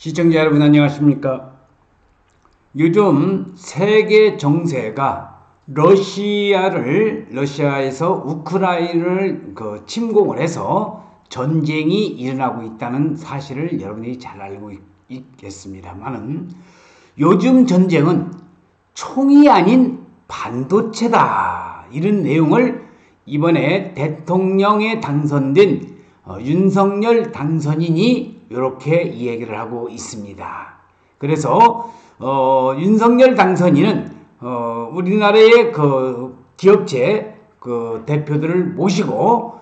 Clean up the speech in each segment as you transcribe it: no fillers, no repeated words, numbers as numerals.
시청자 여러분 안녕하십니까? 요즘 세계 정세가 러시아에서 우크라이나를 침공을 해서 전쟁이 일어나고 있다는 사실을 여러분이 잘 알고 있겠습니다만은 요즘 전쟁은 총이 아닌 반도체다, 이런 내용을 이번에 대통령에 당선된 윤석열 당선인이 이렇게 이 얘기를 하고 있습니다. 그래서 윤석열 당선인은 우리나라의 기업체 대표들을 모시고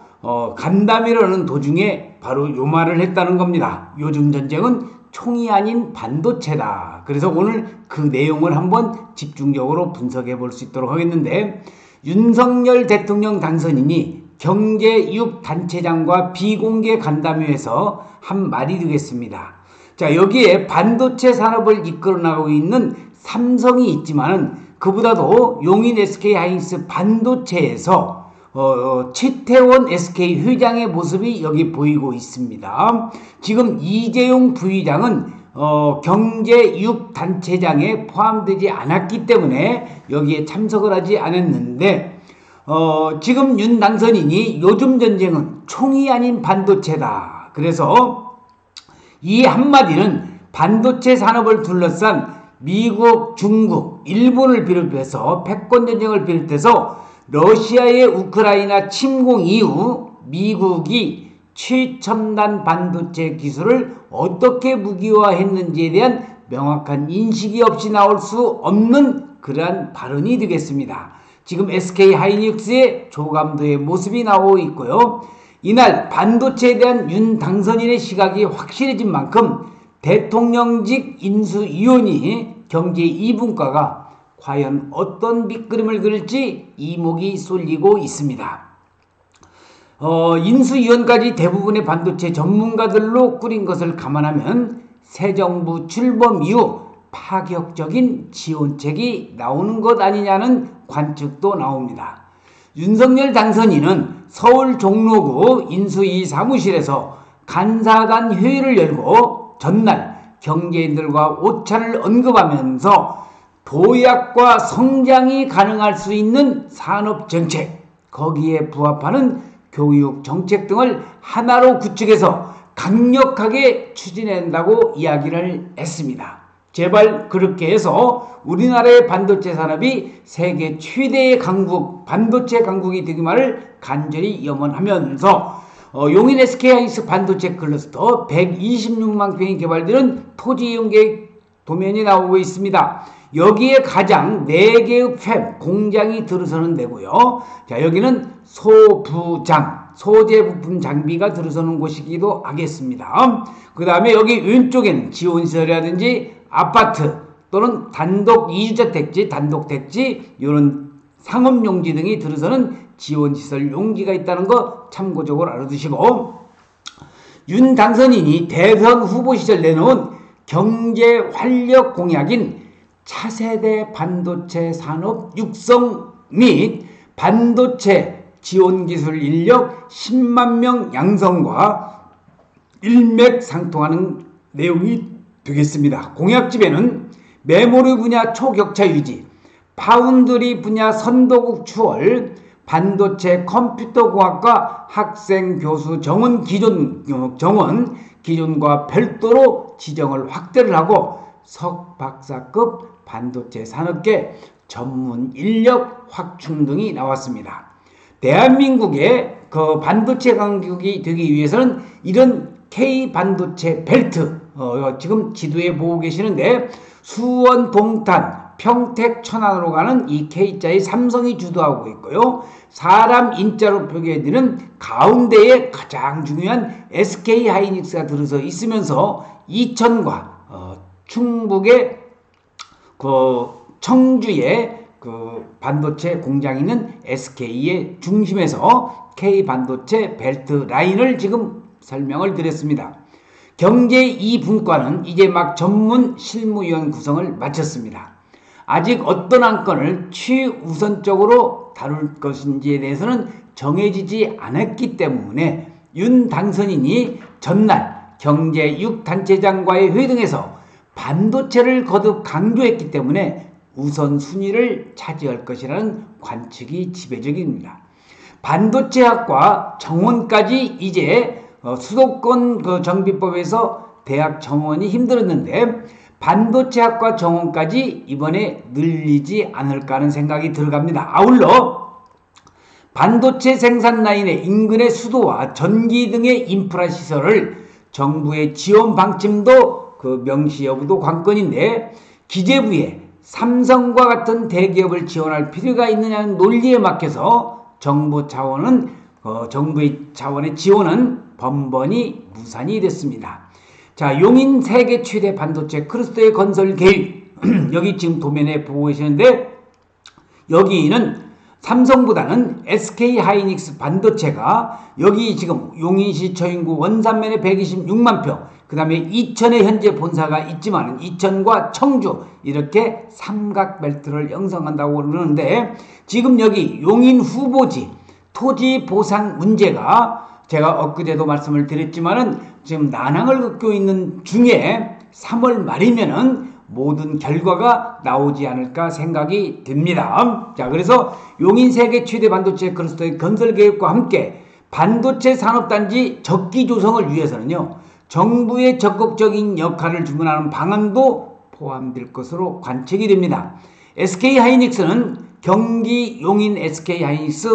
간담회를 도중에 바로 요 말을 했다는 겁니다. 요즘 전쟁은 총이 아닌 반도체다. 그래서 오늘 그 내용을 한번 집중적으로 분석해 볼 수 있도록 하겠는데, 윤석열 대통령 당선인이 경제 6단체장과 비공개 간담회에서 한 말이 되겠습니다. 자, 여기에 반도체 산업을 이끌어 나가고 있는 삼성이 있지만은 그보다도 용인 SK하이닉스 반도체에서 최태원 SK 회장의 모습이 여기 보이고 있습니다. 지금 이재용 부의장은 경제 6단체장에 포함되지 않았기 때문에 여기에 참석을 하지 않았는데, 지금 윤 당선인이 요즘 전쟁은 총이 아닌 반도체다. 그래서 이 한마디는 반도체 산업을 둘러싼 미국, 중국, 일본을 비롯해서 패권전쟁을 비롯해서 러시아의 우크라이나 침공 이후 미국이 최첨단 반도체 기술을 어떻게 무기화했는지에 대한 명확한 인식이 없이 나올 수 없는 그러한 발언이 되겠습니다. 지금 SK하이닉스의 조감도의 모습이 나오고 있고요. 이날 반도체에 대한 윤 당선인의 시각이 확실해진 만큼 대통령직 인수위원이 경제 2분과가 과연 어떤 밑그림을 그릴지 이목이 쏠리고 있습니다. 인수위원까지 대부분의 반도체 전문가들로 꾸린 것을 감안하면 새 정부 출범 이후 파격적인 지원책이 나오는 것 아니냐는 관측도 나옵니다. 윤석열 당선인은 서울 종로구 인수위 사무실에서 간사단 회의를 열고 전날 경제인들과 오차를 언급하면서 도약과 성장이 가능할 수 있는 산업정책, 거기에 부합하는 교육 정책 등을 하나로 구축해서 강력하게 추진한다고 이야기를 했습니다. 제발 그렇게 해서 우리나라의 반도체 산업이 세계 최대의 강국, 반도체 강국이 되기만을 간절히 염원하면서 용인 SK하이닉스 반도체 클러스터 126만 평이 개발되는 토지 이용 계획 도면이 나오고 있습니다. 여기에 가장 4개의 팹 공장이 들어서는 데고요. 자, 여기는 소부장, 소재 부품 장비가 들어서는 곳이기도 하겠습니다. 그 다음에 여기 왼쪽에는 지원시설이라든지 아파트 또는 단독 이주택지, 단독택지, 이런 상업용지 등이 들어서는 지원시설 용지가 있다는 거 참고적으로 알아두시고, 윤 당선인이 대선 후보 시절 내놓은 경제 활력 공약인 차세대 반도체 산업 육성 및 반도체 지원기술 인력 10만 명 양성과 일맥상통하는 내용이 되겠습니다. 공약집에는 메모리 분야 초격차 유지, 파운드리 분야 선도국 추월, 반도체 컴퓨터공학과 학생 교수 정원 기존과 별도로 지정을 확대를 하고 석박사급 반도체 산업계 전문 인력 확충 등이 나왔습니다. 대한민국의 반도체 강국이 되기 위해서는 이런 K 반도체 벨트, 지금 지도에 보고 계시는데 수원, 동탄, 평택, 천안으로 가는 이 K자의 삼성이 주도하고 있고요. 사람 인자로 표기해드리는 가운데에 가장 중요한 SK하이닉스가 들어서 있으면서 이천과 충북의 청주에 반도체 공장이 있는 SK의 중심에서 K 반도체 벨트 라인을 지금 설명을 드렸습니다. 경제 2분과는 이제 막 전문 실무위원 구성을 마쳤습니다. 아직 어떤 안건을 최우선적으로 다룰 것인지에 대해서는 정해지지 않았기 때문에 윤 당선인이 전날 경제 6단체장과의 회의 등에서 반도체를 거듭 강조했기 때문에 우선순위를 차지할 것이라는 관측이 지배적입니다. 반도체학과 정원까지 이제 수도권 정비법에서 대학 정원이 힘들었는데 반도체학과 정원까지 이번에 늘리지 않을까 하는 생각이 들어갑니다. 아울러 반도체 생산 라인의 인근의 수도와 전기 등의 인프라 시설을 정부의 지원 방침도 명시 여부도 관건인데 기재부에 삼성과 같은 대기업을 지원할 필요가 있느냐는 논리에 막혀서 정부의 자원의 지원은 번번이 무산이 됐습니다. 자, 용인 세계 최대 반도체 클러스터의 건설 계획 여기 지금 도면에 보고 계시는데 여기는 삼성보다는 SK하이닉스 반도체가 여기 지금 용인시 처인구 원산면에 126만 평, 그 다음에 이천에 현재 본사가 있지만 이천과 청주 이렇게 삼각벨트를 형성한다고 그러는데 지금 여기 용인 후보지 토지 보상 문제가 제가 엊그제도 말씀을 드렸지만은 지금 난항을 겪고 있는 중에 3월 말이면은 모든 결과가 나오지 않을까 생각이 듭니다. 자, 그래서 용인 세계 최대 반도체 클러스터의 건설 계획과 함께 반도체 산업단지 적기 조성을 위해서는요, 정부의 적극적인 역할을 주문하는 방안도 포함될 것으로 관측이 됩니다. SK하이닉스는 경기 용인 SK하이닉스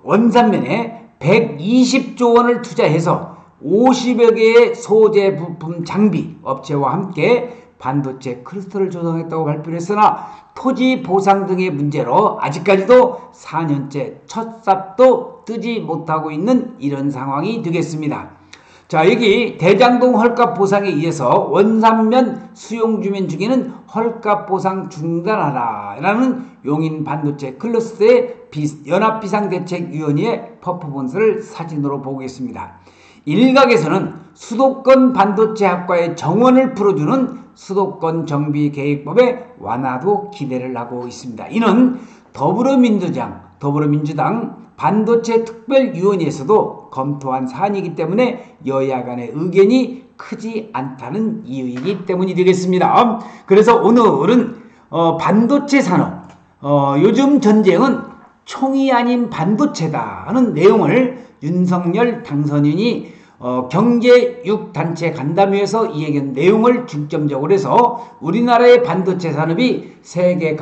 원산면에 120조 원을 투자해서 50여 개의 소재 부품 장비 업체와 함께 반도체 클러스터를 조성했다고 발표를 했으나 토지 보상 등의 문제로 아직까지도 4년째 첫 삽도 뜨지 못하고 있는 이런 상황이 되겠습니다. 자, 여기 대장동 헐값 보상에 의해서 원산면 수용주민 중에는 헐값 보상 중단하라라는 용인 반도체 클러스터의 연합비상대책위원회의 퍼포먼스를 사진으로 보겠습니다. 일각에서는 수도권 반도체학과의 정원을 풀어주는 수도권 정비계획법의 완화도 기대를 하고 있습니다. 이는 더불어민주당 반도체 특별위원회에서도 검토한 사안이기 때문에 여야 간의 의견이 크지 않다는 이유이기 때문이 되겠습니다. 그래서 오늘은 반도체 산업, 요즘 전쟁은 총이 아닌 반도체다 하는 내용을 윤석열 당선인이 경제 6단체 간담회에서 이야기한 내용을 중점적으로 해서 우리나라의 반도체 산업이 세계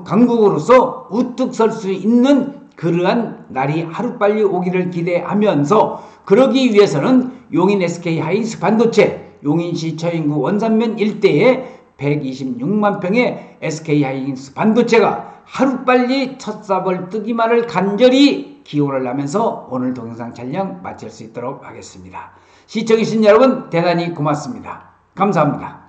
강국으로서 우뚝 설 수 있는 그러한 날이 하루빨리 오기를 기대하면서 그러기 위해서는 용인 SK하이닉스 반도체 용인시 처인구 원산면 일대에 126만 평의 SK하이닉스 반도체가 하루빨리 첫 삽을 뜨기만을 간절히 기원을 하면서 오늘 동영상 촬영 마칠 수 있도록 하겠습니다. 시청해주신 여러분 대단히 고맙습니다. 감사합니다.